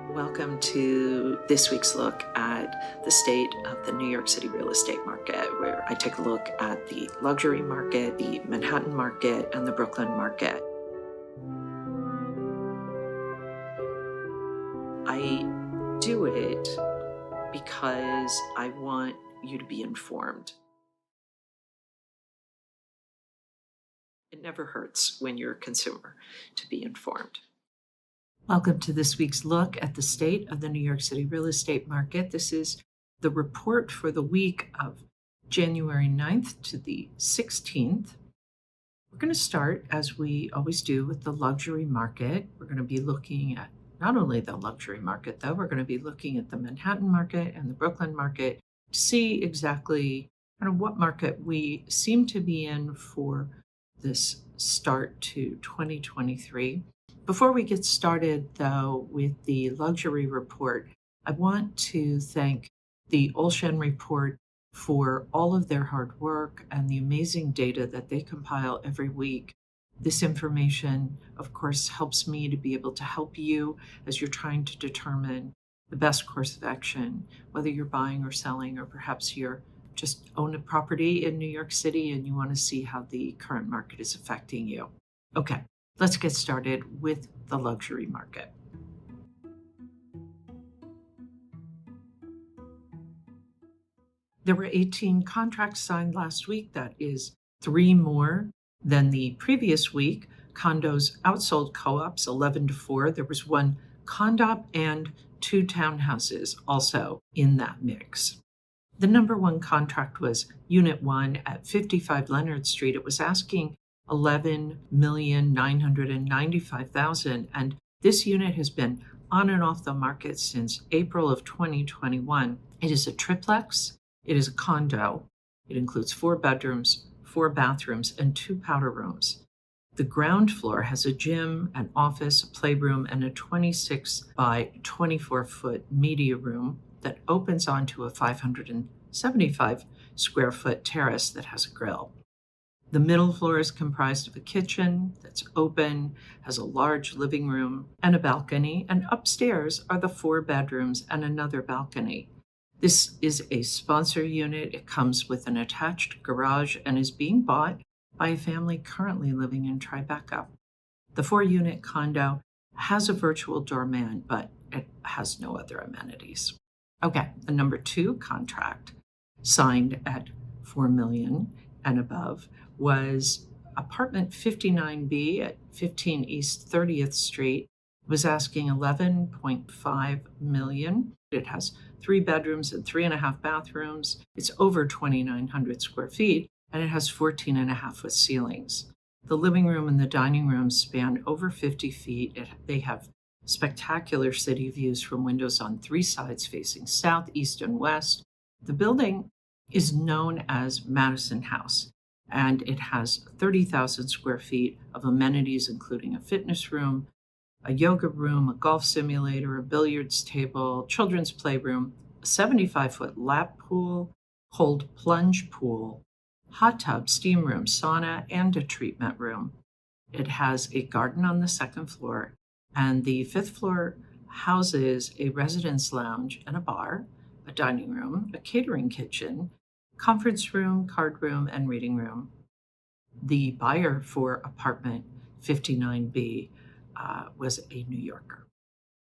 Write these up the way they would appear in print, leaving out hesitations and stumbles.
Welcome to this week's look at the state of the New York City real estate market, where I take a look at the luxury market, the Manhattan market, and the Brooklyn market. I do it because I want you to be informed. It never hurts when you're a consumer to be informed. Welcome to this week's look at the state of the New York City real estate market. This is the report for the week of January 9th to the 16th. We're going to start, as we always do, with the luxury market. We're going to be looking at not only the luxury market, though, we're going to be looking at the Manhattan market and the Brooklyn market to see exactly kind of what market we seem to be in for this start to 2023. Before we get started, though, with the luxury report, I want to thank the Olshan Report for all of their hard work and the amazing data that they compile every week. This information, of course, helps me to be able to help you as you're trying to determine the best course of action, whether you're buying or selling, or perhaps you're just own a property in New York City and you want to see how the current market is affecting you. Okay. Let's get started with the luxury market. There were 18 contracts signed last week. That is 3 more than the previous week. Condos outsold co-ops 11-4. There was 1 condop and 2 townhouses also in that mix. The number 1 contract was Unit 1 at 55 Leonard Street. It was asking $11,995,000, and this unit has been on and off the market since April of 2021. It is a triplex. It is a condo. It includes 4 bedrooms, 4 bathrooms, and 2 powder rooms. The ground floor has a gym, an office, a playroom, and a 26 by 24 foot media room that opens onto a 575 square foot terrace that has a grill. The middle floor is comprised of a kitchen that's open, has a large living room and a balcony, and upstairs are the 4 bedrooms and another balcony. This is a sponsor unit. It comes with an attached garage and is being bought by a family currently living in Tribeca. The 4-unit condo has a virtual doorman, but it has no other amenities. Okay, the number 2 contract signed at $4 million and above was apartment 59B at 15 East 30th Street, was asking $11.5 million. It has 3 bedrooms and 3.5 bathrooms. It's over 2,900 square feet, and it has 14.5 foot ceilings. The living room and the dining room span over 50 feet. They have spectacular city views from windows on 3 sides facing south, east, and west. The building is known as Madison House, and it has 30,000 square feet of amenities, including a fitness room, a yoga room, a golf simulator, a billiards table, children's playroom, a 75-foot lap pool, cold plunge pool, hot tub, steam room, sauna, and a treatment room. It has a garden on the 2nd floor, and the 5th floor houses a residence lounge and a bar, a dining room, a catering kitchen, conference room, card room, and reading room. The buyer for apartment 59B was a New Yorker.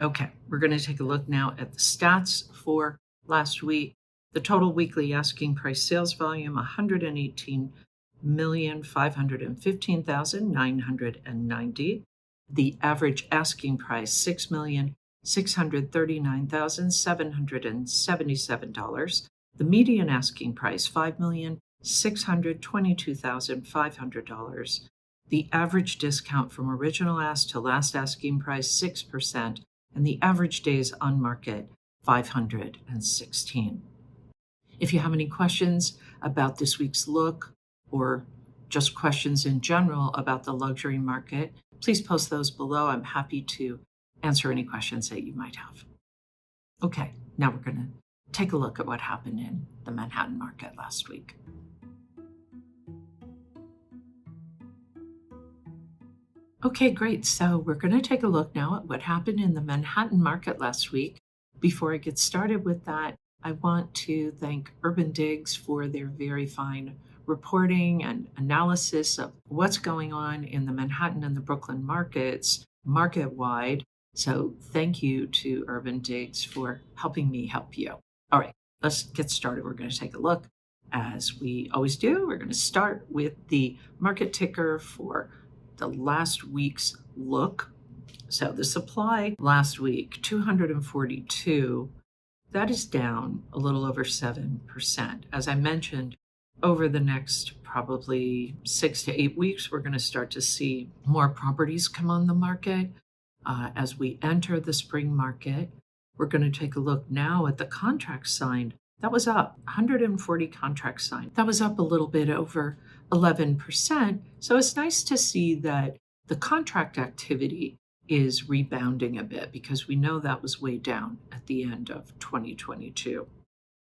Okay, we're going to take a look now at the stats for last week. The total weekly asking price sales volume, 118,515,990. The average asking price, $6,639,777. The median asking price, $5,622,500. The average discount from original ask to last asking price, 6%, and the average days on market, 516. If you have any questions about this week's look, or just questions in general about the luxury market, please post those below. I'm happy to answer any questions that you might have. Okay, now we're going to take a look at what happened in the Manhattan market last week. Okay, great. So we're going to take a look now at what happened in the Manhattan market last week. Before I get started with that, I want to thank Urban Digs for their very fine reporting and analysis of what's going on in the Manhattan and the Brooklyn markets market wide. So thank you to Urban Digs for helping me help you. All right, let's get started. We're going to take a look. As we always do, we're going to start with the market ticker for the last week's look. So the supply last week, 242, that is down a little over 7%. As I mentioned, over the next probably 6 to 8 weeks, we're going to start to see more properties come on the market. As we enter the spring market, we're going to take a look now at the contracts signed. That was up 140 contracts signed. That was up a little bit over 11%. So it's nice to see that the contract activity is rebounding a bit because we know that was way down at the end of 2022.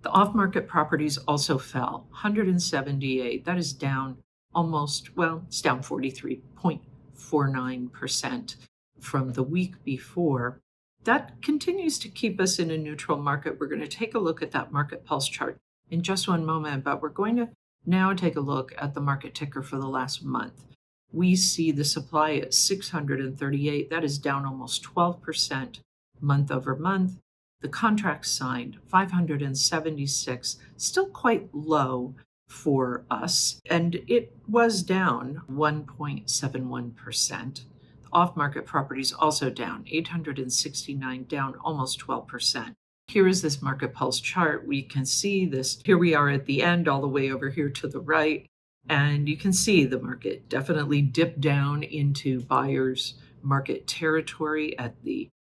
The off-market properties also fell 178. That is down it's down 43.49% from the week before. That continues to keep us in a neutral market. We're going to take a look at that market pulse chart in just one moment, but we're going to now take a look at the market ticker for the last month. We see the supply at 638. That is down almost 12% month over month. The contracts signed, 576, still quite low for us, and it was down 1.71%. Off-market properties also down, 869, down almost 12%. Here is this market pulse chart. We can see this. Here we are at the end, all the way over here to the right. And you can see the market definitely dipped down into buyer's market territory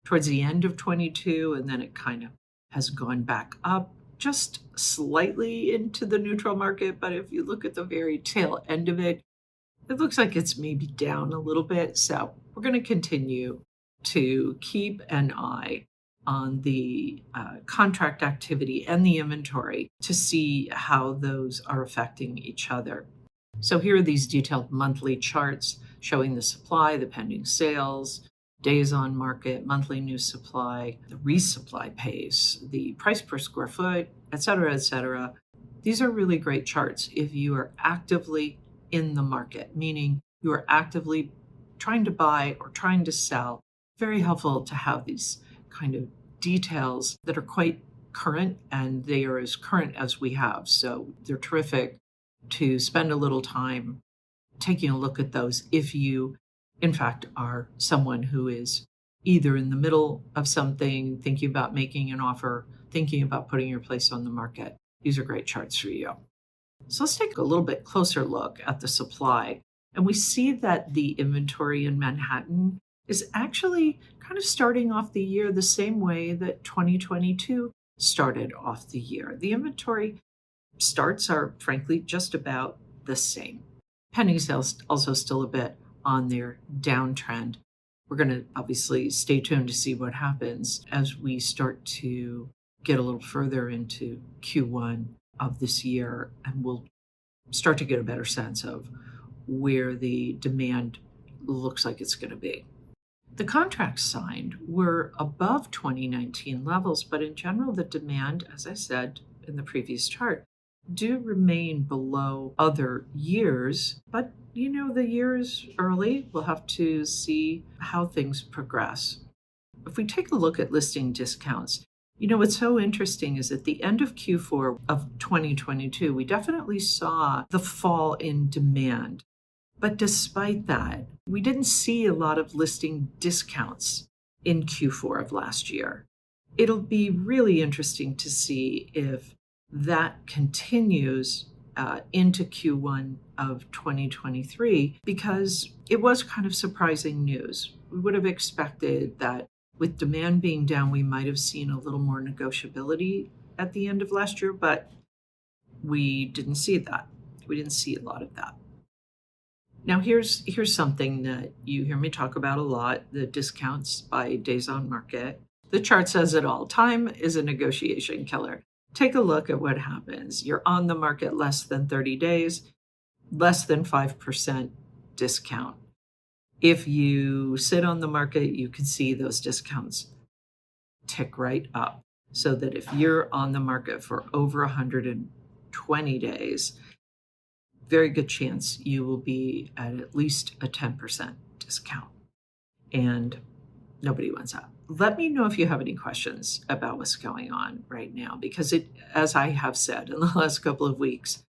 towards the end of 22, and then it kind of has gone back up just slightly into the neutral market. But if you look at the very tail end of it, it looks like it's maybe down a little bit. So we're going to continue to keep an eye on the contract activity and the inventory to see how those are affecting each other. So here are these detailed monthly charts showing the supply, the pending sales, days on market, monthly new supply, the resupply pace, the price per square foot, et cetera, et cetera. These are really great charts if you are actively in the market, meaning you are actively trying to buy or trying to sell. Very helpful to have these kind of details that are quite current, and they are as current as we have. So they're terrific to spend a little time taking a look at those if you, in fact, are someone who is either in the middle of something, thinking about making an offer, thinking about putting your place on the market. These are great charts for you. So let's take a little bit closer look at the supply. And we see that the inventory in Manhattan is actually kind of starting off the year the same way that 2022 started off the year. The inventory starts are, frankly, just about the same. Pending sales also still a bit on their downtrend. We're going to obviously stay tuned to see what happens as we start to get a little further into Q1 of this year, and we'll start to get a better sense of where the demand looks like it's going to be. The contracts signed were above 2019 levels, but in general, the demand, as I said in the previous chart, do remain below other years. But, the year is early. We'll have to see how things progress. If we take a look at listing discounts, what's so interesting is at the end of Q4 of 2022, we definitely saw the fall in demand. But despite that, we didn't see a lot of listing discounts in Q4 of last year. It'll be really interesting to see if that continues into Q1 of 2023, because it was kind of surprising news. We would have expected that with demand being down, we might have seen a little more negotiability at the end of last year, but we didn't see that. We didn't see a lot of that. Now, here's something that you hear me talk about a lot, the discounts by days on market. The chart says it all. Time is a negotiation killer. Take a look at what happens. You're on the market less than 30 days, less than 5% discount. If you sit on the market, you can see those discounts tick right up. So that if you're on the market for over 120 days, very good chance you will be at least a 10% discount. And nobody wants that. Let me know if you have any questions about what's going on right now, because as I have said in the last couple of weeks,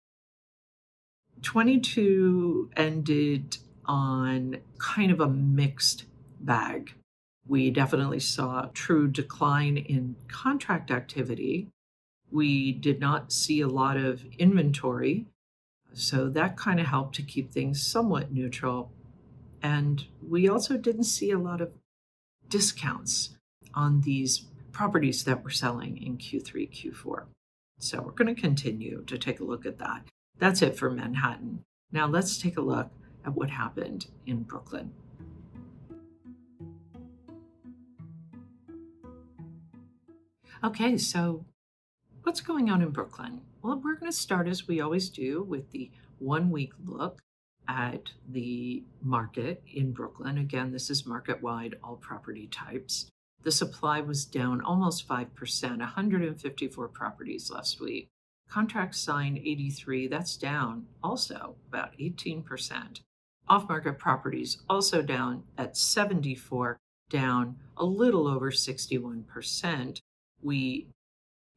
22 ended on kind of a mixed bag. We definitely saw a true decline in contract activity. We did not see a lot of inventory, so that kind of helped to keep things somewhat neutral. And we also didn't see a lot of discounts on these properties that we're selling in Q3, Q4. So we're going to continue to take a look at that. That's it for Manhattan. Now let's take a look at what happened in Brooklyn. Okay, so what's going on in Brooklyn? Well, we're going to start as we always do with the 1 week look at the market in Brooklyn. Again, this is market wide, all property types. The supply was down almost 5%, 154 properties last week. Contracts signed 83, that's down also about 18%. Off-market properties also down at 74, down a little over 61%. We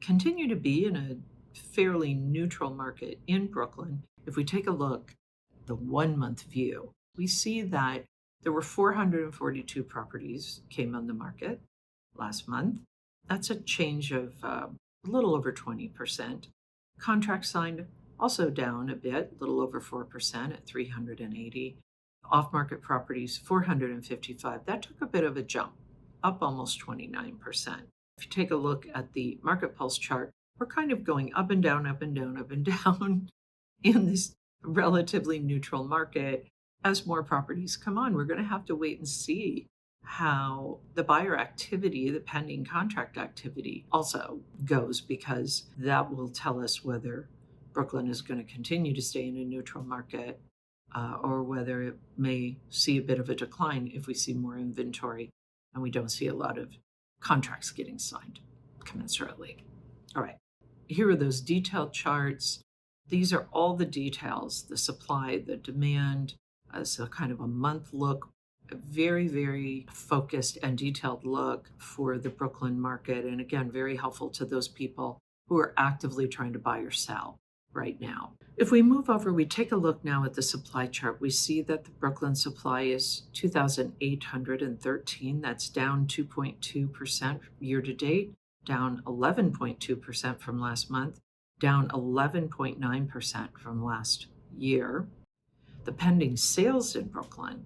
continue to be in a fairly neutral market in Brooklyn. If we take a look at the 1 month view, we see that there were 442 properties came on the market last month. That's a change of a little over 20%. Contracts signed also down a bit, a little over 4% at 380. Off-market properties, 455. That took a bit of a jump, up almost 29%. If you take a look at the market pulse chart, we're kind of going up and down, up and down, up and down in this relatively neutral market. As more properties come on, we're going to have to wait and see how the buyer activity, the pending contract activity also goes, because that will tell us whether Brooklyn is going to continue to stay in a neutral market or whether it may see a bit of a decline if we see more inventory and we don't see a lot of contracts getting signed commensurately. All right, here are those detailed charts. These are all the details, the supply, the demand, so kind of a month look, a very, very focused and detailed look for the Brooklyn market. And again, very helpful to those people who are actively trying to buy or sell right now. If we move over, we take a look now at the supply chart. We see that the Brooklyn supply is 2,813. That's down 2.2% year to date, down 11.2% from last month, down 11.9% from last year. The pending sales in Brooklyn,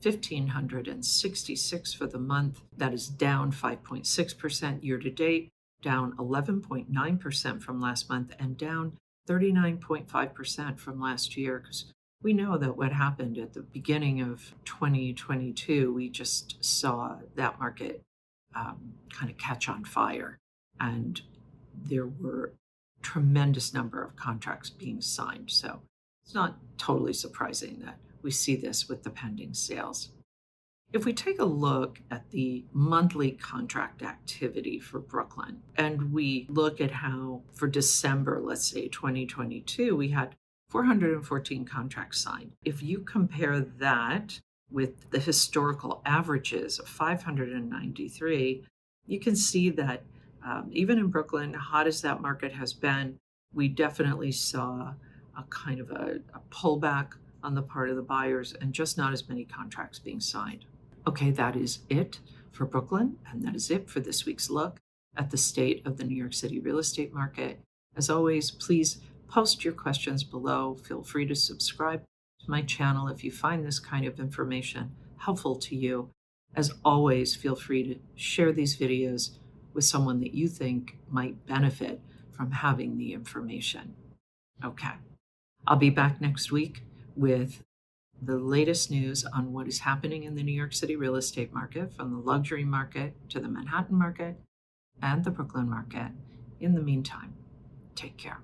1,566 for the month. That is down 5.6% year to date, down 11.9% from last month, and down 39.5% from last year. Because we know that what happened at the beginning of 2022, we just saw that market kind of catch on fire. And there were tremendous number of contracts being signed. So it's not totally surprising that we see this with the pending sales. If we take a look at the monthly contract activity for Brooklyn, and we look at how for December, let's say 2022, we had 414 contracts signed. If you compare that with the historical averages of 593, you can see that even in Brooklyn, hot as that market has been, we definitely saw a kind of a pullback on the part of the buyers and just not as many contracts being signed. Okay, that is it for Brooklyn, and that is it for this week's look at the state of the New York City real estate market. As always, please post your questions below. Feel free to subscribe to my channel if you find this kind of information helpful to you. As always, feel free to share these videos with someone that you think might benefit from having the information. Okay, I'll be back next week with the latest news on what is happening in the New York City real estate market, from the luxury market to the Manhattan market and the Brooklyn market. In the meantime, take care.